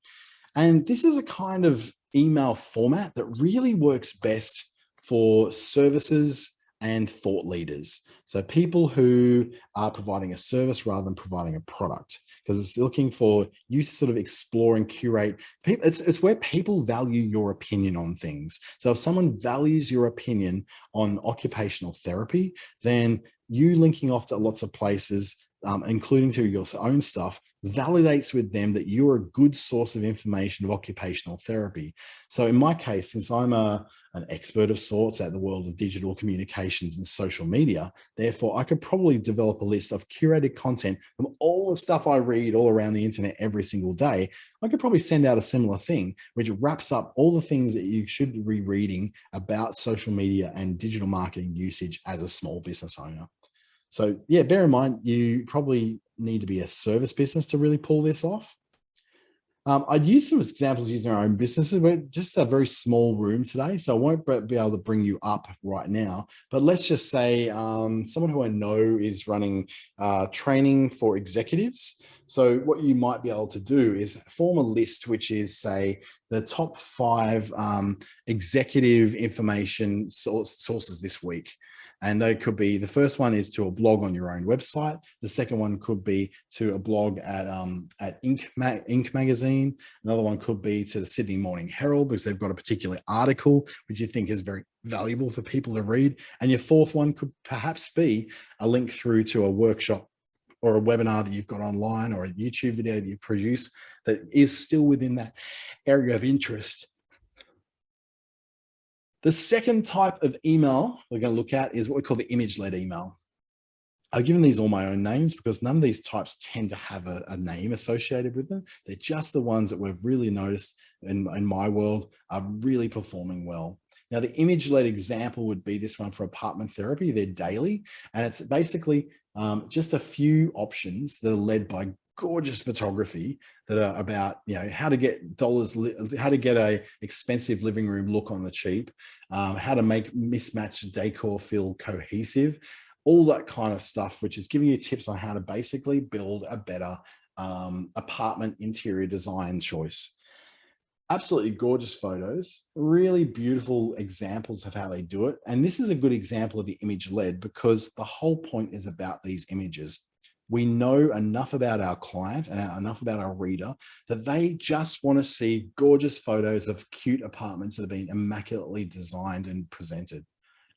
And this is a kind of email format that really works best for services and thought leaders. So people who are providing a service rather than providing a product, because it's looking for you to sort of explore and curate. It's where people value your opinion on things. So if someone values your opinion on occupational therapy, then you linking off to lots of places, including to your own stuff, validates with them that you're a good source of information of occupational therapy. So in my case, since I'm an expert of sorts at the world of digital communications and social media, therefore I could probably develop a list of curated content from all the stuff I read all around the internet every single day. I could probably send out a similar thing, which wraps up all the things that you should be reading about social media and digital marketing usage as a small business owner. So yeah, bear in mind, you probably need to be a service business to really pull this off. I'd use some examples using our own businesses. We're just a very small room today, so I won't be able to bring you up right now. But let's just say someone who I know is running training for executives. So what you might be able to do is form a list, which is, say, the top 5 executive information sources this week. And they could be, the first one is to a blog on your own website. The second one could be to a blog at Inc. magazine. Another one could be to the Sydney Morning Herald, because they've got a particular article which you think is very valuable for people to read. And your fourth one could perhaps be a link through to a workshop or a webinar that you've got online, or a YouTube video that you produce that is still within that area of interest. The second type of email we're going to look at is what we call the image-led email. I've given these all my own names because none of these types tend to have a name associated with them. They're just the ones that we've really noticed in my world are really performing well. Now, the image-led example would be this one for apartment therapy. They're daily, and it's basically just a few options that are led by gorgeous photography that are about, how to get a expensive living room look on the cheap, how to make mismatched decor feel cohesive, all that kind of stuff, which is giving you tips on how to basically build a better apartment interior design choice. Absolutely gorgeous photos, really beautiful examples of how they do it. And this is a good example of the image led, because the whole point is about these images. We know enough about our client and enough about our reader that they just want to see gorgeous photos of cute apartments that have been immaculately designed and presented.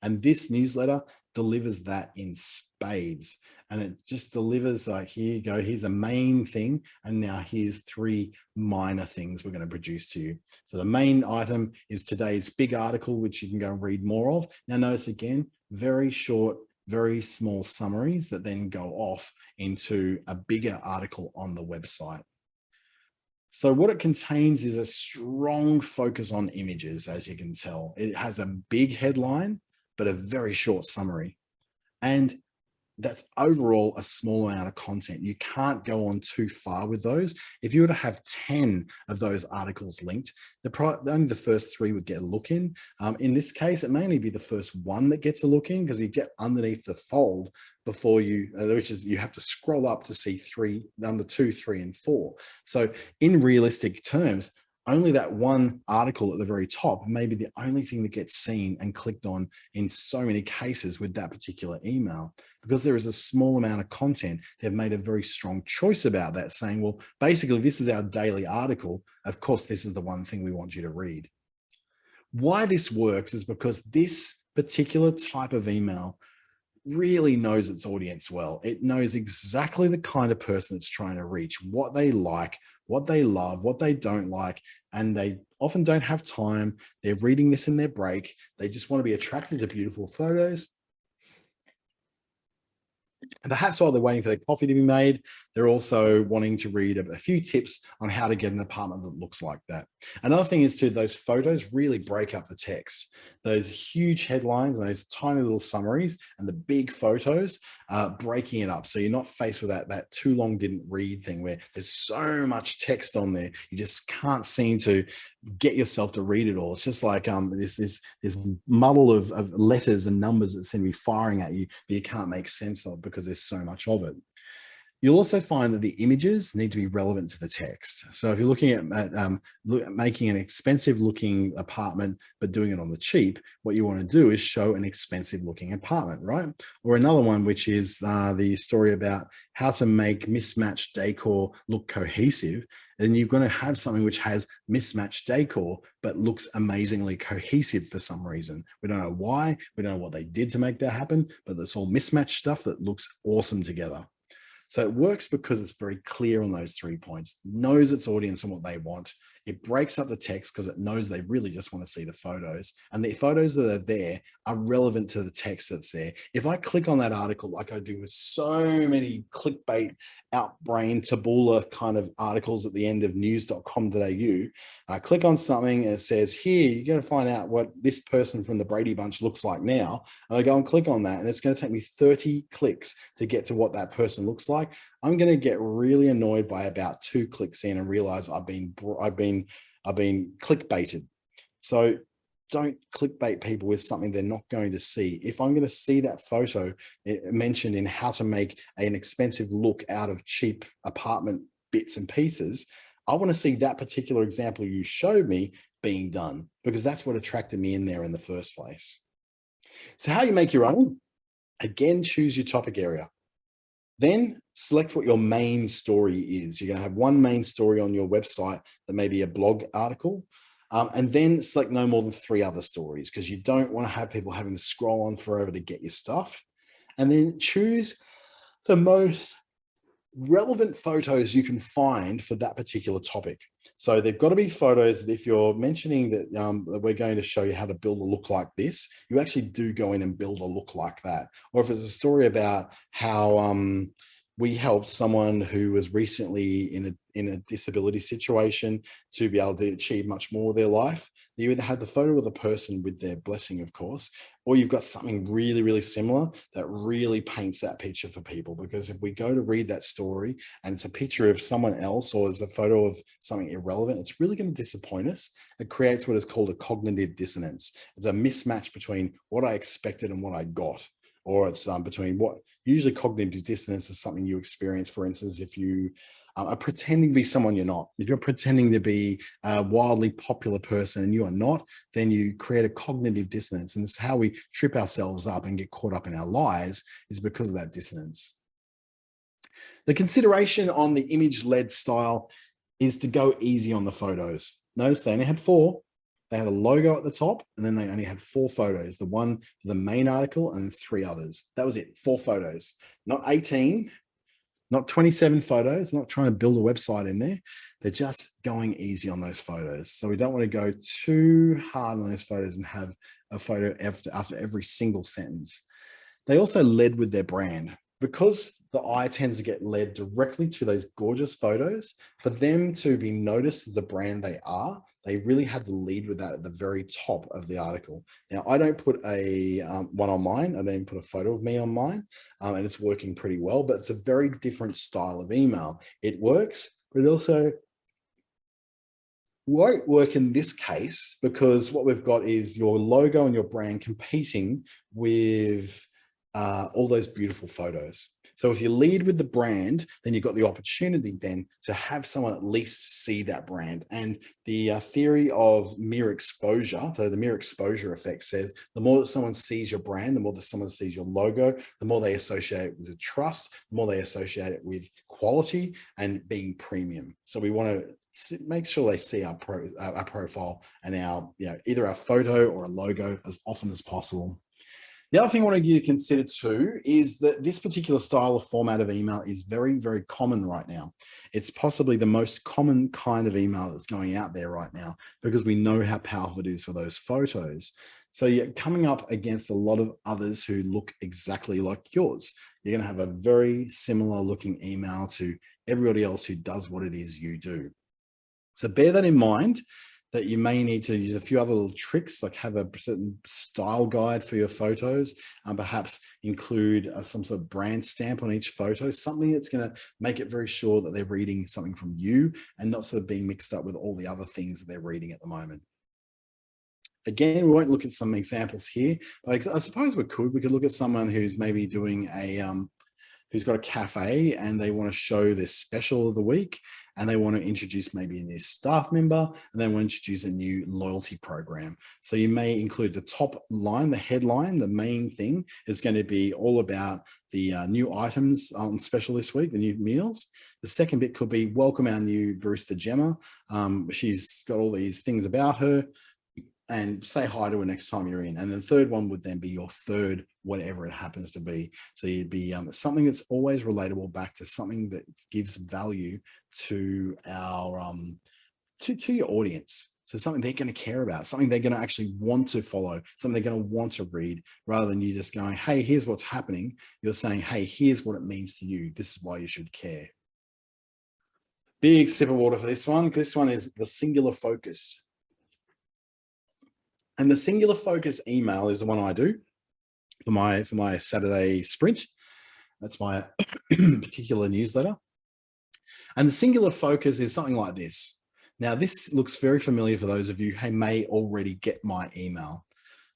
And this newsletter delivers that in spades. And it just delivers like, here you go, here's a main thing. And now here's 3 minor things we're going to produce to you. So the main item is today's big article, which you can go and read more of. Now notice again, very short, very small summaries that then go off into a bigger article on the website. So what it contains is a strong focus on images, as you can tell. It has a big headline, but a very short summary. And that's overall a small amount of content. You can't go on too far with those. If you were to have 10 of those articles linked, only the first 3 would get a look in. In this case, it may only be the first 1 that gets a look in, because you get underneath the fold before you, which is you have to scroll up to see number 2, 3, and 4. So in realistic terms, only that 1 article at the very top may be the only thing that gets seen and clicked on in so many cases with that particular email. Because there is a small amount of content, they've made a very strong choice about that, saying, well, basically, this is our daily article. Of course, this is the one thing we want you to read. Why this works is because this particular type of email really knows its audience well. It knows exactly the kind of person it's trying to reach, what they like, what they love, what they don't like, and they often don't have time. They're reading this in their break. They just want to be attracted to beautiful photos. And perhaps while they're waiting for their coffee to be made, they're also wanting to read a few tips on how to get an apartment that looks like that. Another thing is too, those photos really break up the text. Those huge headlines and those tiny little summaries and the big photos, breaking it up. So you're not faced with that too long didn't read thing where there's so much text on there. You just can't seem to get yourself to read it all. It's just like this muddle of letters and numbers that seem to be firing at you, but you can't make sense of because there's so much of it. You'll also find that the images need to be relevant to the text. So if you're looking at making an expensive looking apartment, but doing it on the cheap, what you want to do is show an expensive looking apartment, right? Or another one, which is the story about how to make mismatched decor look cohesive. And you're going to have something which has mismatched decor, but looks amazingly cohesive for some reason. We don't know why, we don't know what they did to make that happen, but it's all mismatched stuff that looks awesome together. So it works because it's very clear on those 3 points, knows its audience and what they want. It breaks up the text because it knows they really just want to see the photos. And the photos that are there are relevant to the text that's there. If I click on that article, like I do with so many clickbait, outbrain, taboola kind of articles at the end of news.com.au, I click on something and it says, here, you're going to find out what this person from the Brady Bunch looks like now. And I go and click on that, and it's going to take me 30 clicks to get to what that person looks like. I'm going to get really annoyed by about 2 clicks in and realize I've been clickbaited. So don't clickbait people with something they're not going to see. If I'm going to see that photo mentioned in how to make an expensive look out of cheap apartment bits and pieces, I want to see that particular example you showed me being done, because that's what attracted me in there in the first place. So how you make your own? Again, choose your topic area. Then select what your main story is. You're going to have one main story on your website that may be a blog article, and then select no more than 3 other stories, because you don't want to have people having to scroll on forever to get your stuff. And then choose the most relevant photos you can find for that particular topic. So they've got to be photos that if you're mentioning that, that we're going to show you how to build a look like this, you actually do go in and build a look like that. Or if it's a story about how we helped someone who was recently in a disability situation to be able to achieve much more of their life, you either have the photo of the person with their blessing, of course, or you've got something really, really similar that really paints that picture for people. Because if we go to read that story and it's a picture of someone else or it's a photo of something irrelevant, it's really going to disappoint us. It creates what is called a cognitive dissonance. It's a mismatch between what I expected and what I got. Or it's between what usually cognitive dissonance is something you experience, for instance, if you are pretending to be someone you're not. If you're pretending to be a wildly popular person and you are not, then you create a cognitive dissonance. And it's how we trip ourselves up and get caught up in our lies, is because of that dissonance. The consideration on the image-led style is to go easy on the photos. Notice they only had 4. They had a logo at the top, and then they only had 4 photos, the one for the main article and 3 others. That was it, 4 photos, not 18, not 27 photos, not trying to build a website in there. They're just going easy on those photos. So we don't want to go too hard on those photos and have a photo after every single sentence. They also led with their brand. Because the eye tends to get led directly to those gorgeous photos, for them to be noticed as the brand they are, they really had to lead with that at the very top of the article. Now, I don't put a one on mine. I don't put a photo of me on mine, and it's working pretty well, but it's a very different style of email. It works, but it also won't work in this case, because what we've got is your logo and your brand competing with all those beautiful photos. So if you lead with the brand, then you've got the opportunity then to have someone at least see that brand. And the theory of mere exposure, so the mere exposure effect, says the more that someone sees your brand, the more that someone sees your logo, the more they associate it with trust, the more they associate it with quality and being premium. So we want to make sure they see our profile and our, either our photo or a logo as often as possible. The other thing I want you to consider too is that this particular style of format of email is very, very common right now. It's possibly the most common kind of email that's going out there right now because we know how powerful it is for those photos. So you're coming up against a lot of others who look exactly like yours. You're going to have a very similar looking email to everybody else who does what it is you do. So bear that in mind, that you may need to use a few other little tricks, like have a certain style guide for your photos, and perhaps include some sort of brand stamp on each photo, something that's going to make it very sure that they're reading something from you and not sort of being mixed up with all the other things that they're reading at the moment. Again, we won't look at some examples here, but I suppose we could look at someone who's maybe doing who's got a cafe and they want to show their special of the week, and they want to introduce maybe a new staff member, and they want to introduce a new loyalty program. So you may include the top line, the headline, the main thing is going to be all about the new items on special this week, the new meals. The second bit could be welcome our new barista Gemma. She's got all these things about her, and say hi to her next time you're in. And the third one would then be your third, whatever it happens to be. So you'd be something that's always relatable back to something that gives value to our to your audience. So something they're going to care about, something they're going to actually want to follow, something they're going to want to read, rather than you just going, hey, here's what's happening. You're saying, hey, here's what it means to you. This is why you should care. Big sip of water for this one. This one is the singular focus. And the singular focus email is the one I do for my Saturday sprint. That's my particular newsletter. And the singular focus is something like this. Now, this looks very familiar for those of you who may already get my email.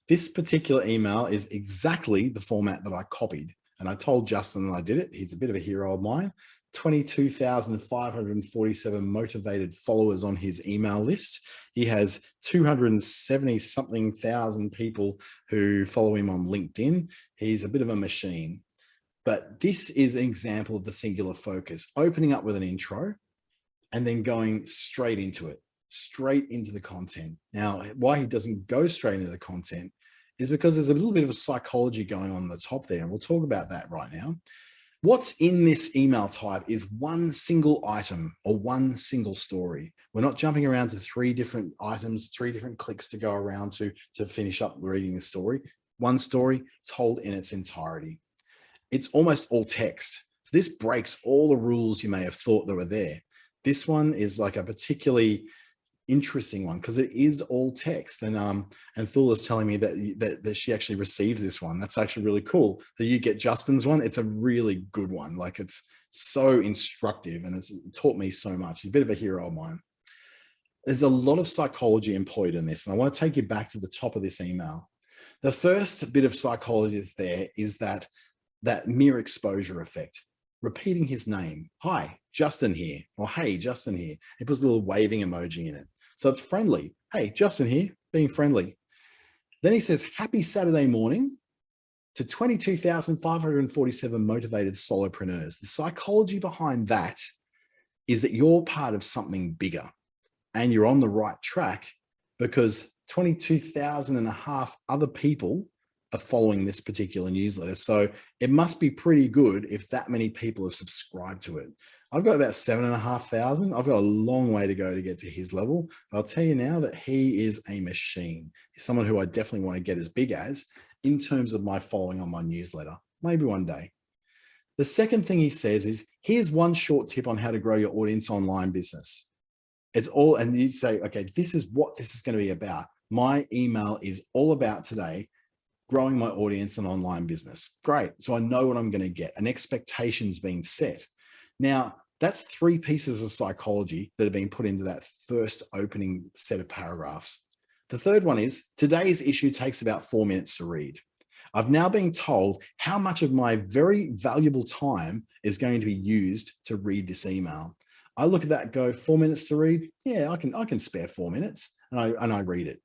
This particular email is exactly the format that I copied. And I told Justin that I did it. He's a bit of a hero of mine. 22,547 motivated followers on his email list. He has 270 something thousand people who follow him on LinkedIn. He's a bit of a machine. But this is an example of the singular focus, opening up with an intro and then going straight into it, straight into the content. Now, why he doesn't go straight into the content is because there's a little bit of a psychology going on the top there. And we'll talk about that right now. What's in this email type is one single item or one single story. We're not jumping around to 3 different items, 3 different clicks to go around to finish up reading the story. One story told in its entirety. It's almost all text. So this breaks all the rules you may have thought that were there. This one is like a particularly interesting one because it is all text, and Thula is telling me that she actually receives this one. That's actually really cool that you get Justin's one. It's a really good one. Like, it's so instructive and it's taught me so much. He's a bit of a hero of mine. There's a lot of psychology employed in this, and I want to take you back to the top of this email. The first bit of psychology that's there is that mere exposure effect. Repeating his name. Hi, Justin here. Or hey, Justin here. He puts a little waving emoji in it. So it's friendly. Hey, Justin here, being friendly. Then he says, happy Saturday morning to 22,547 motivated solopreneurs. The psychology behind that is that you're part of something bigger and you're on the right track because 22,000 and a half other people are following this particular newsletter. So it must be pretty good if that many people have subscribed to it. I've got about 7,500. I've got a long way to go to get to his level. But I'll tell you now that he is a machine. He's someone who I definitely want to get as big as in terms of my following on my newsletter, maybe one day. The second thing he says is, here's one short tip on how to grow your audience online business. It's all, and you say, okay, this is what this is going to be about. My email is all about today growing my audience and online business. Great. So I know what I'm going to get. An expectation's being set. Now, that's 3 pieces of psychology that are being put into that first opening set of paragraphs. The third one is, today's issue takes about 4 minutes to read. I've now been told how much of my very valuable time is going to be used to read this email. I look at that and go, 4 minutes to read? Yeah, I can spare 4 minutes, and I read it.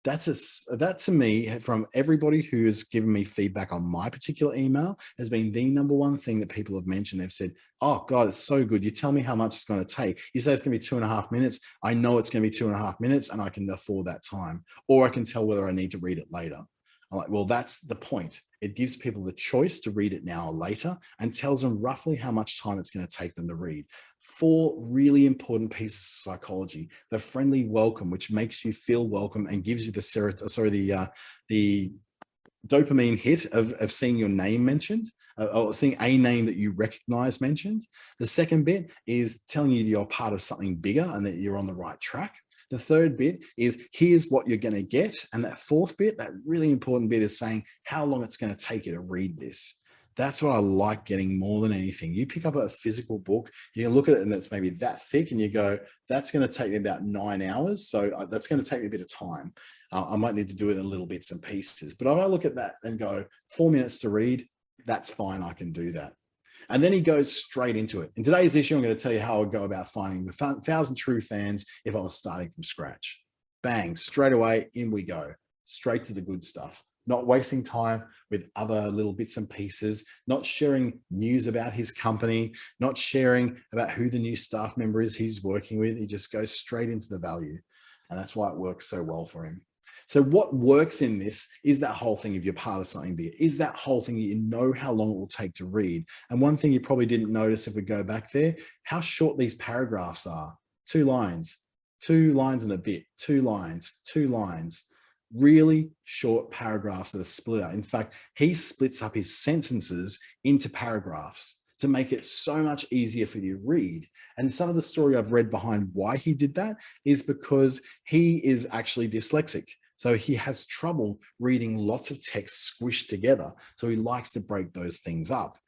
That to me, from everybody who has given me feedback on my particular email, has been the #1 thing that people have mentioned. They've said, oh God, it's so good. You tell me how much it's going to take. You say it's going to be 2.5 minutes. I know it's going to be 2.5 minutes and I can afford that time, or I can tell whether I need to read it later. I'm like, well, that's the point. It gives people the choice to read it now or later and tells them roughly how much time it's going to take them to read. 4 really important pieces of psychology. The friendly welcome, which makes you feel welcome and gives you the dopamine hit of seeing your name mentioned, or seeing a name that you recognize mentioned. The second bit is telling you you're part of something bigger and that you're on the right track. The third bit is here's what you're going to get. And that fourth bit, that really important bit, is saying how long it's going to take you to read this. That's what I like getting more than anything. You pick up a physical book, you can look at it and it's maybe that thick and you go, that's going to take me about 9 hours. So that's going to take me a bit of time. I might need to do it in little bits and pieces, but if I look at that and go 4 minutes to read, that's fine. I can do that. And then he goes straight into it. In today's issue, I'm going to tell you how I would go about finding the 1,000 true fans if I was starting from scratch. Bang, straight away, in we go. Straight to the good stuff. Not wasting time with other little bits and pieces, not sharing news about his company, not sharing about who the new staff member is he's working with. He just goes straight into the value. And that's why it works so well for him. So what works in this is that whole thing, if you're part of something big, is that whole thing you know how long it will take to read. And one thing you probably didn't notice if we go back there, how short these paragraphs are. 2 lines, 2 lines and a bit, 2 lines, 2 lines. Really short paragraphs that are split out. In fact, he splits up his sentences into paragraphs to make it so much easier for you to read. And some of the story I've read behind why he did that is because he is actually dyslexic. So he has trouble reading lots of text squished together. So he likes to break those things up.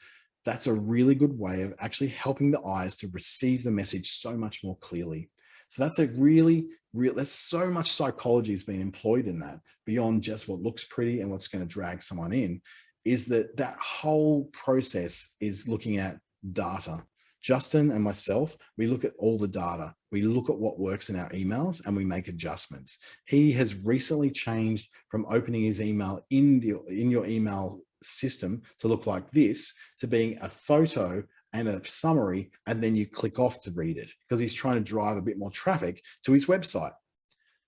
That's a really good way of actually helping the eyes to receive the message so much more clearly. So that's a really, there's so much psychology is being employed in that beyond just what looks pretty and what's going to drag someone in, is that whole process is looking at data. Justin and myself, we look at all the data. We look at what works in our emails and we make adjustments. He has recently changed from opening his email in your email system to look like this to being a photo and a summary, and then you click off to read it because he's trying to drive a bit more traffic to his website.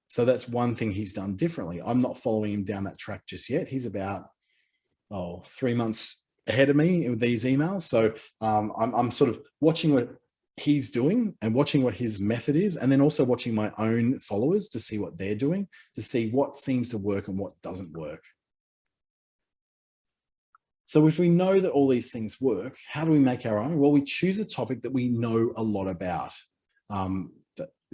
So that's one thing he's done differently. I'm not following him down that track just yet. He's about 3 months ahead of me with these emails. So I'm sort of watching what he's doing and watching what his method is, and then also watching my own followers to see what they're doing, to see what seems to work and what doesn't work. So if we know that all these things work, how do we make our own? Well, we choose a topic that we know a lot about.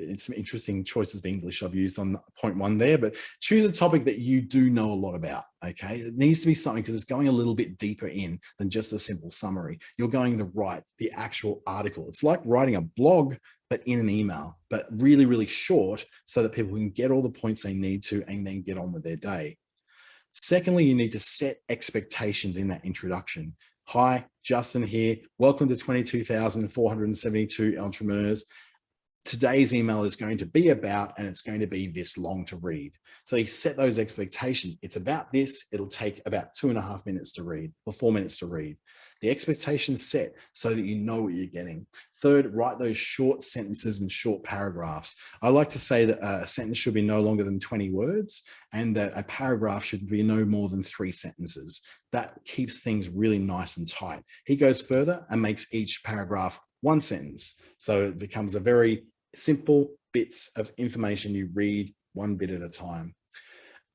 It's some interesting choices of English I've used on point 1 there, but choose a topic that you do know a lot about, okay? It needs to be something because it's going a little bit deeper in than just a simple summary. You're going to write the actual article. It's like writing a blog, but in an email, but really, really short so that people can get all the points they need to and then get on with their day. Secondly, you need to set expectations in that introduction. Hi, Justin here. Welcome to 22,472 entrepreneurs. Today's email is going to be about, and it's going to be this long to read. So you set those expectations. It's about this. It'll take about 2.5 minutes to read or 4 minutes to read. The expectations set so that you know what you're getting. Third, write those short sentences and short paragraphs. I like to say that a sentence should be no longer than 20 words and that a paragraph should be no more than 3 sentences. That keeps things really nice and tight. He goes further and makes each paragraph 1 sentence. So it becomes a very simple bits of information you read 1 bit at a time.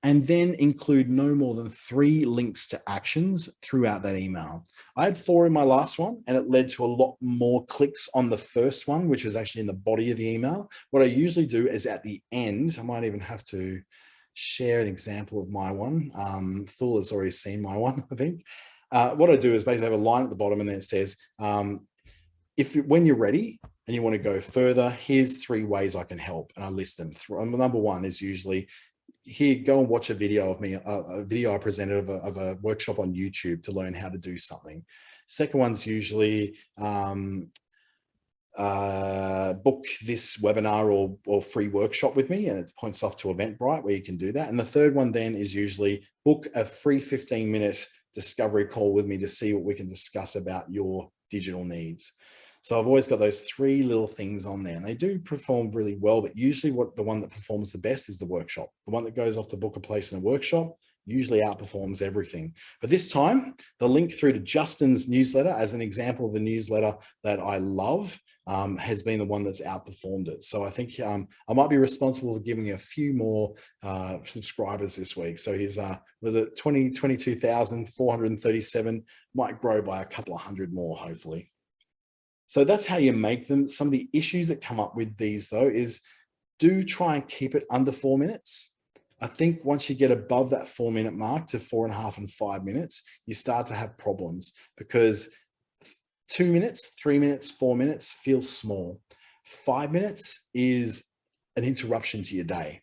And then include no more than 3 links to actions throughout that email. I had 4 in my last one, and it led to a lot more clicks on the first one, which was actually in the body of the email. What I usually do is at the end, I might even have to share an example of my one. Thul has already seen my one, I think. What I do is basically have a line at the bottom and then it says, when you're ready and you want to go further, here's 3 ways I can help. And I list them. Number 1 is usually, here, go and watch a video of me, a video I presented of a workshop on YouTube to learn how to do something. Second one's usually book this webinar or free workshop with me, and it points off to Eventbrite where you can do that. And the third one then is usually book a free 15-minute discovery call with me to see what we can discuss about your digital needs. So I've always got those 3 little things on there, and they do perform really well, but usually the one that performs the best is the workshop. The one that goes off to book a place in a workshop usually outperforms everything. But this time, the link through to Justin's newsletter, as an example of the newsletter that I love, has been the one that's outperformed it. So I think I might be responsible for giving a few more subscribers this week. So he's was it 22,437, might grow by a couple of hundred more, hopefully. So that's how you make them. Some of the issues that come up with these though is, do try and keep it under 4 minutes. I think once you get above that 4 minute mark to 4.5 and 5 minutes, you start to have problems, because 2 minutes, 3 minutes, 4 minutes feels small. 5 minutes is an interruption to your day.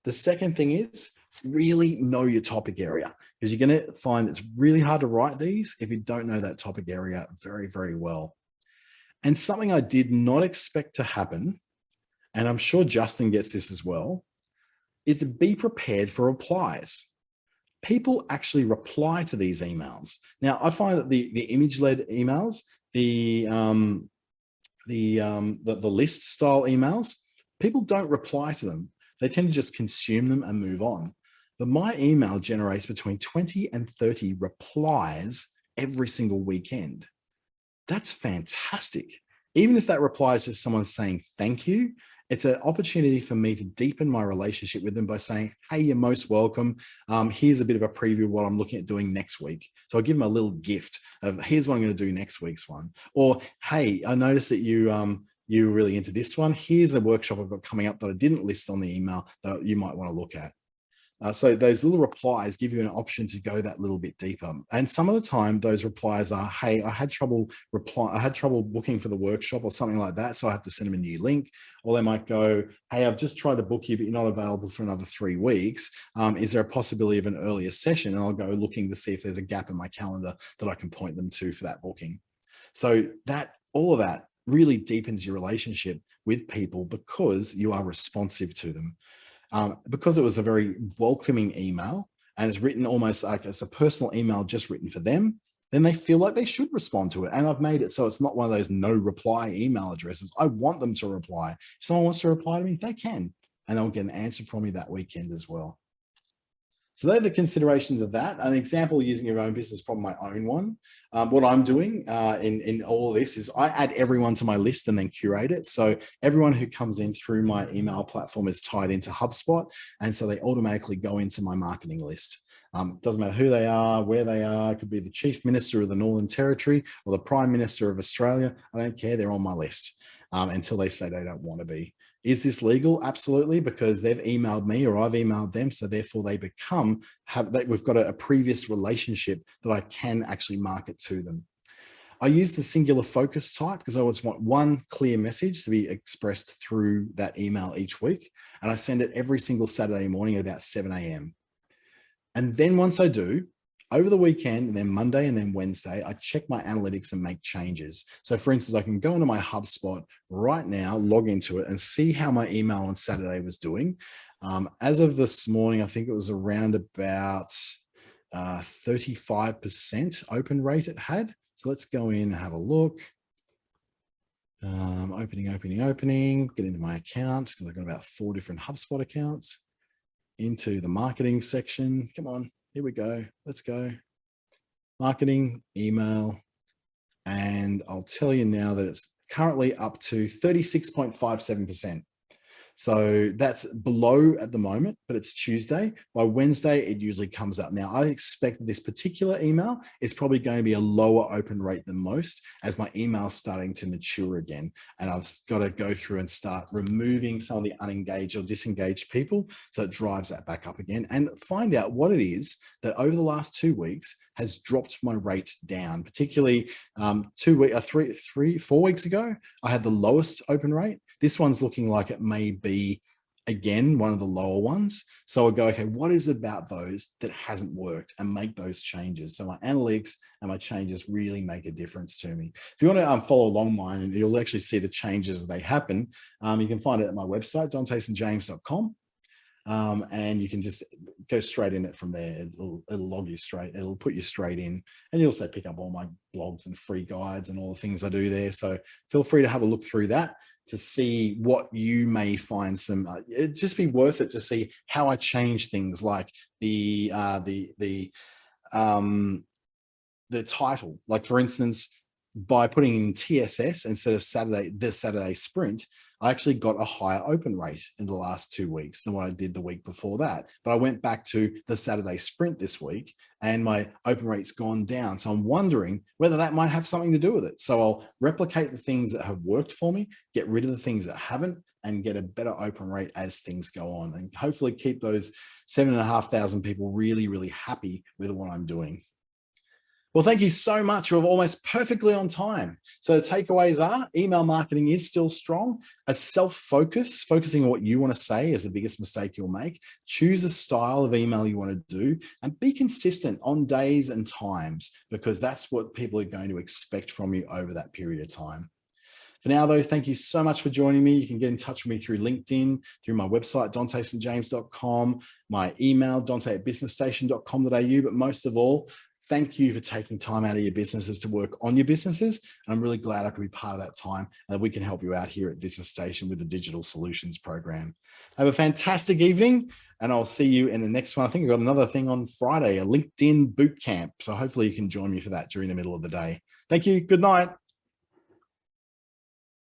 The second thing is, really know your topic area, because you're going to find it's really hard to write these if you don't know that topic area very, very well. And something I did not expect to happen, and I'm sure Justin gets this as well, is to be prepared for replies. People actually reply to these emails. Now, I find that the image-led emails, the list style emails, people don't reply to them. They tend to just consume them and move on. But my email generates between 20 and 30 replies every single weekend. That's fantastic. Even if that reply is just someone saying thank you, it's an opportunity for me to deepen my relationship with them by saying, hey, you're most welcome. Here's a bit of a preview of what I'm looking at doing next week. So I'll give them a little gift of, here's what I'm going to do next week's one. Or, hey, I noticed that you're really into this one. Here's a workshop I've got coming up that I didn't list on the email that you might want to look at. So those little replies give you an option to go that little bit deeper. And some of the time those replies are, hey, I had trouble booking for the workshop or something like that, so I have to send them a new link. Or they might go, hey, I've just tried to book you, but you're not available for another 3 weeks. Is there a possibility of an earlier session? And I'll go looking to see if there's a gap in my calendar that I can point them to for that booking. So all of that really deepens your relationship with people because you are responsive to them. Because it was a very welcoming email and it's written almost like it's a personal email just written for them, then they feel like they should respond to it. And I've made it so it's not one of those no reply email addresses. I want them to reply. If someone wants to reply to me, they can, and they'll get an answer from me that weekend as well. So they're the considerations of that. An example using your own business, probably my own one. What I'm doing in all of this is I add everyone to my list and then curate it. So everyone who comes in through my email platform is tied into HubSpot. And so they automatically go into my marketing list. Doesn't matter who they are, where they are. It could be the Chief Minister of the Northern Territory or the Prime Minister of Australia. I don't care. They're on my list until they say they don't want to be. Is this legal? Absolutely, because they've emailed me or I've emailed them. So therefore they we've got a previous relationship that I can actually market to them. I use the singular focus type because I always want one clear message to be expressed through that email each week. And I send it every single Saturday morning at about 7 a.m. And then once I do, over the weekend, and then Monday and then Wednesday, I check my analytics and make changes. So for instance, I can go into my HubSpot right now, log into it and see how my email on Saturday was doing. As of this morning, I think it was around about 35% open rate it had. So let's go in and have a look. Opening, get into my account because I've got about 4 different HubSpot accounts. Into the marketing section. Come on. Here we go. Let's go. Marketing, email, and I'll tell you now that it's currently up to 36.57%. So that's below at the moment, but it's Tuesday. By Wednesday, it usually comes up. Now, I expect this particular email is probably going to be a lower open rate than most as my email's starting to mature again. And I've got to go through and start removing some of the unengaged or disengaged people. So it drives that back up again and find out what it is that over the last 2 weeks has dropped my rate down, particularly 4 weeks ago, I had the lowest open rate. This one's looking like it may be, again, one of the lower ones. So I'll go, okay, what is it about those that hasn't worked and make those changes? So my analytics and my changes really make a difference to me. If you want to follow along mine, and you'll actually see the changes as they happen, you can find it at my website, dantesandjames.com. And you can just go straight in it from there. It'll log you straight. It'll put you straight in, and you'll also pick up all my blogs and free guides and all the things I do there. So feel free to have a look through that. to see what you may find some, it'd just be worth it to see how I change things like the title. Like for instance, by putting in TSS instead of the Saturday sprint, I actually got a higher open rate in the last 2 weeks than what I did the week before that. But I went back to the Saturday sprint this week and my open rate's gone down. So I'm wondering whether that might have something to do with it. So I'll replicate the things that have worked for me, get rid of the things that haven't, and get a better open rate as things go on, and hopefully keep those 7,500 people really, really happy with what I'm doing. Well, thank you so much. We're almost perfectly on time. So the takeaways are email marketing is still strong. A self-focus, focusing on what you want to say is the biggest mistake you'll make. Choose a style of email you want to do and be consistent on days and times, because that's what people are going to expect from you over that period of time. For now, though, thank you so much for joining me. You can get in touch with me through LinkedIn, through my website, dantestjames.com, my email, dante@businessstation.com.au. But most of all, thank you for taking time out of your businesses to work on your businesses. And I'm really glad I could be part of that time and that we can help you out here at Business Station with the Digital Solutions Program. Have a fantastic evening, and I'll see you in the next one. I think I've got another thing on Friday, a LinkedIn boot camp. So hopefully you can join me for that during the middle of the day. Thank you. Good night.